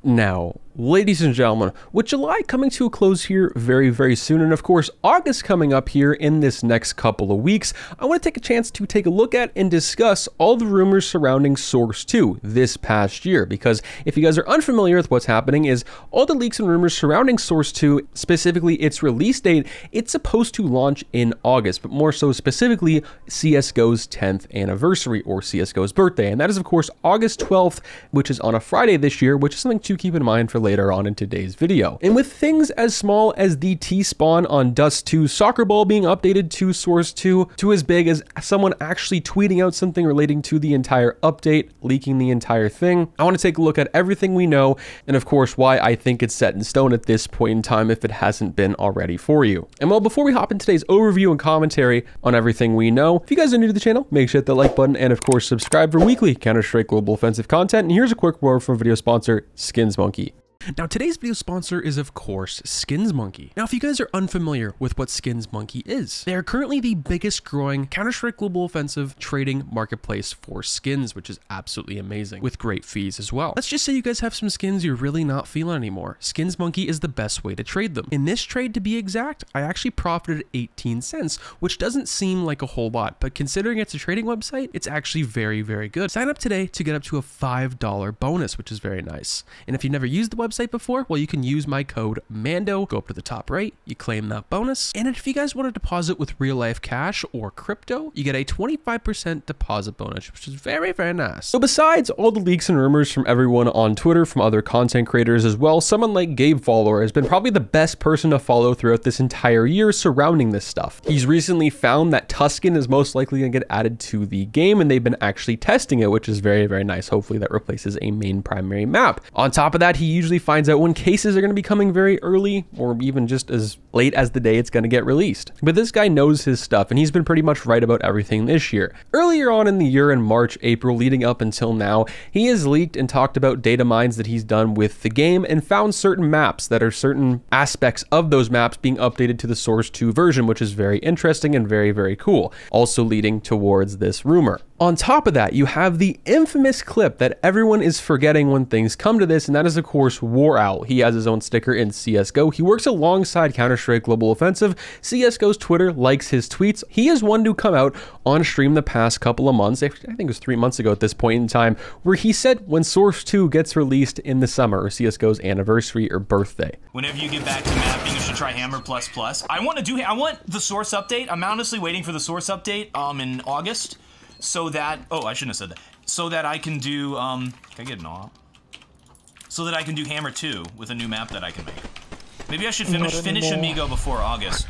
Now, ladies and gentlemen, with July coming to a close here very, very soon, and of course, August coming up here in this next couple of weeks, I want to take a chance to take a look at and discuss all the rumors surrounding Source 2 this past year, because if you guys are unfamiliar with what's happening is all the leaks and rumors surrounding Source 2, specifically its release date, it's supposed to launch in August, but more so specifically CSGO's 10th anniversary or CSGO's birthday, and that is of course August 12th, which is on a Friday this year, which is something to keep in mind for later on in today's video. And with things as small as the T-spawn on Dust 2 soccer ball being updated to Source 2, to as big as someone actually tweeting out something relating to the entire update, leaking the entire thing, I want to take a look at everything we know, and of course why I think it's set in stone at this point in time if it hasn't been already for you. And well, before we hop into today's overview and commentary on everything we know, if you guys are new to the channel, make sure to hit that like button and of course subscribe for weekly Counter-Strike Global Offensive content. And here's a quick word from video sponsor Skins Monkey. Now, today's video sponsor is, of course, Skins Monkey. Now, if you guys are unfamiliar with what Skins Monkey is, they are currently the biggest growing Counter-Strike Global Offensive trading marketplace for skins, which is absolutely amazing, with great fees as well. Let's just say you guys have some skins you're really not feeling anymore. Skins Monkey is the best way to trade them. In this trade, to be exact, I actually profited 18 cents, which doesn't seem like a whole lot, but considering it's a trading website, it's actually very, very good. Sign up today to get up to a $5 bonus, which is very nice. And if you never used the website before, well, you can use my code MANDO, go up to the top right, you claim that bonus, and if you guys want to deposit with real life cash or crypto, you get a 25% deposit bonus, which is very, very nice. So besides all the leaks and rumors from everyone on Twitter, from other content creators as well, someone like gabefollower has been probably the best person to follow throughout this entire year surrounding this stuff. He's recently found that Tuscan is most likely going to get added to the game, and they've been actually testing it, which is very, very nice. Hopefully that replaces a main primary map. On top of that, he usually finds out when cases are going to be coming very early or even just as late as the day it's going to get released. But this guy knows his stuff, and he's been pretty much right about everything this year. Earlier on in the year, in March, April, leading up until now, he has leaked and talked about data mines that he's done with the game and found certain maps that are certain aspects of those maps being updated to the Source 2 version, which is very interesting and very, very cool, also leading towards this rumor. On top of that, you have the infamous clip that everyone is forgetting when things come to this, and that is, of course, woreout. He has his own sticker in CSGO. He works alongside Counter-Strike Global Offensive. CSGO's Twitter likes his tweets. He is one to come out on stream the past couple of months, I think it was 3 months ago at this point in time, where he said when Source 2 gets released in the summer, or CSGO's anniversary or birthday. Whenever you get back to mapping, you should try Hammer++. I want the Source update. I'm honestly waiting for the Source update in August. So that, oh, I shouldn't have said that. So that I can do, can I get an awe? So that I can do Hammer 2 with a new map that I can make. Maybe I should finish Amigo before August.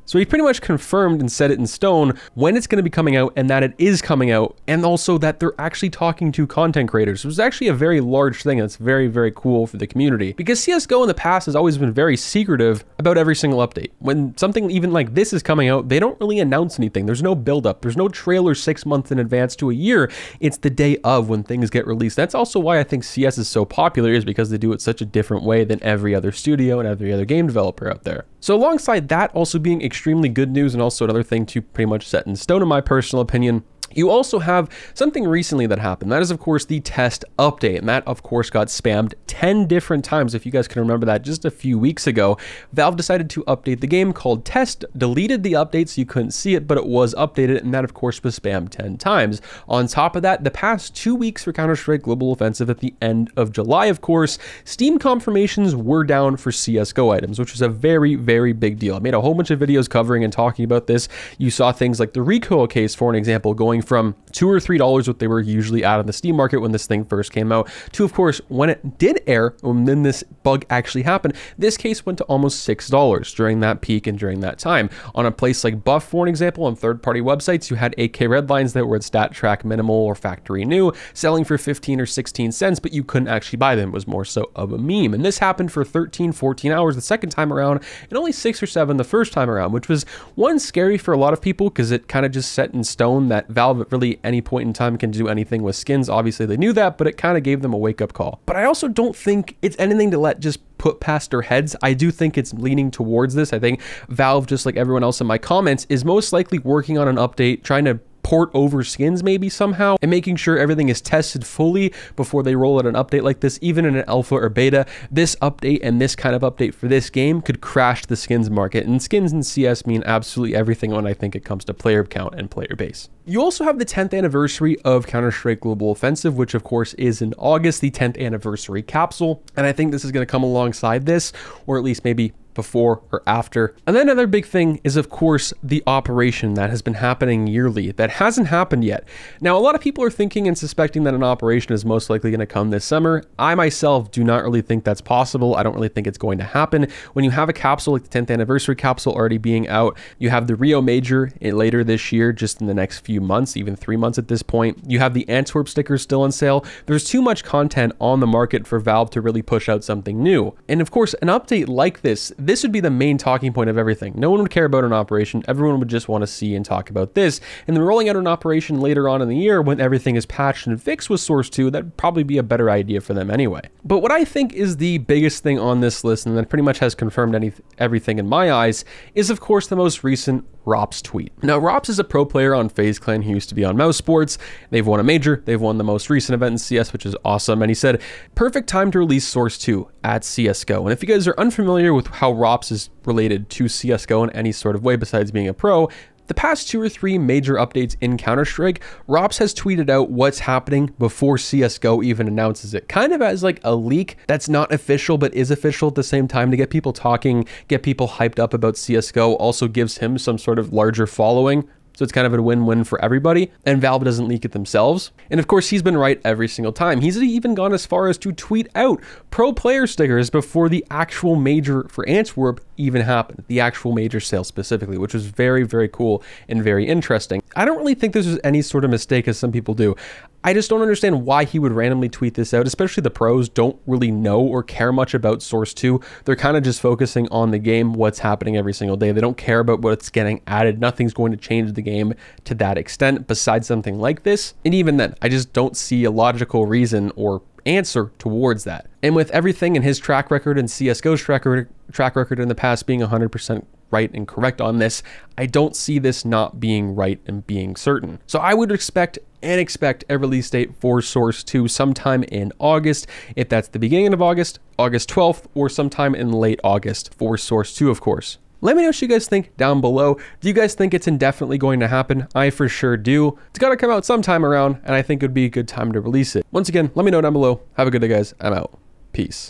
So he pretty much confirmed and set it in stone when it's going to be coming out and that it is coming out, and also that they're actually talking to content creators. It was actually a very large thing that's very, very cool for the community, because CSGO in the past has always been very secretive about every single update. When something even like this is coming out, they don't really announce anything. There's no build-up. There's no trailer 6 months in advance to a year. It's the day of when things get released. That's also why I think CS is so popular, is because they do it such a different way than every other studio and every other game developer out there. So alongside that also being extremely good news, and also another thing to pretty much set in stone in my personal opinion, you also have something recently that happened. That is, of course, the test update. And that, of course, got spammed 10 different times. If you guys can remember that just a few weeks ago, Valve decided to update the game called Test, deleted the update so you couldn't see it, but it was updated. And that, of course, was spammed 10 times. On top of that, the past 2 weeks for Counter-Strike Global Offensive at the end of July, of course, Steam confirmations were down for CSGO items, which was a very, very big deal. I made a whole bunch of videos covering and talking about this. You saw things like the recoil case, for an example, going from $2 or $3, what they were usually at on the Steam market when this thing first came out, to, of course, when it did air, and then this bug actually happened, this case went to almost $6 during that peak and during that time. On a place like Buff, for an example, on third-party websites, you had AK Redlines that were at stat track minimal or factory new, selling for 15 or 16 cents, but you couldn't actually buy them. It was more so of a meme. And this happened for 13, 14 hours the second time around, and only 6 or 7 the first time around, which was, one, scary for a lot of people, because it kind of just set in stone that Valve really any point in time can do anything with skins. Obviously they knew that, but it kind of gave them a wake-up call. But I also don't think it's anything to let just put past their heads. I do think it's leaning towards this. I think Valve, just like everyone else in my comments, is most likely working on an update, trying to port over skins maybe somehow, and making sure everything is tested fully before they roll out an update like this, even in an alpha or beta. This update and this kind of update for this game could crash the skins market, and skins in CS mean absolutely everything when I think it comes to player count and player base. You also have the 10th anniversary of Counter-Strike Global Offensive, which of course is in August, the 10th anniversary capsule, and I think this is going to come alongside this, or at least maybe before or after. And then another big thing is, of course, the operation that has been happening yearly that hasn't happened yet. Now, a lot of people are thinking and suspecting that an operation is most likely going to come this summer. I myself do not really think that's possible. I don't really think it's going to happen. When you have a capsule like the 10th anniversary capsule already being out, you have the Rio Major later this year, just in the next few months, even 3 months at this point. You have the Antwerp stickers still on sale. There's too much content on the market for Valve to really push out something new. And of course, an update like this would be the main talking point of everything. No one would care about an operation. Everyone would just want to see and talk about this. And then rolling out an operation later on in the year when everything is patched and fixed with Source 2, that'd probably be a better idea for them anyway. But what I think is the biggest thing on this list, and that pretty much has confirmed everything in my eyes, is of course the most recent Rops tweet. Now, Rops is a pro player on FaZe Clan who used to be on Mouse Sports. They've won a major. They've won the most recent event in CS, which is awesome. And he said, perfect time to release Source 2 at CSGO. And if you guys are unfamiliar with how Rops is related to CSGO in any sort of way besides being a pro, the past 2 or 3 major updates in Counter-Strike, Rops has tweeted out what's happening before CSGO even announces it, kind of as like a leak that's not official but is official at the same time, to get people talking, get people hyped up about CSGO, also gives him some sort of larger following. So it's kind of a win-win for everybody, and Valve doesn't leak it themselves. And of course, he's been right every single time. He's even gone as far as to tweet out pro player stickers before the actual major for Antwerp even happened, the actual major sale specifically, which was very, very cool and very interesting. I don't really think this was any sort of mistake, as some people do. I just don't understand why he would randomly tweet this out, especially the pros don't really know or care much about Source 2. They're kind of just focusing on the game, what's happening every single day. They don't care about what's getting added. Nothing's going to change the game to that extent besides something like this. And even then, I just don't see a logical reason or answer towards that. And with everything in his track record and CSGO's track record in the past being 100% right and correct on this, I don't see this not being right and being certain. So I would expect a release date for Source 2 sometime in August. If that's the beginning of August, August 12th, or sometime in late August for Source 2, of course. Let me know what you guys think down below. Do you guys think it's indefinitely going to happen? I for sure do. It's got to come out sometime around, and I think it would be a good time to release it. Once again, let me know down below. Have a good day, guys. I'm out. Peace.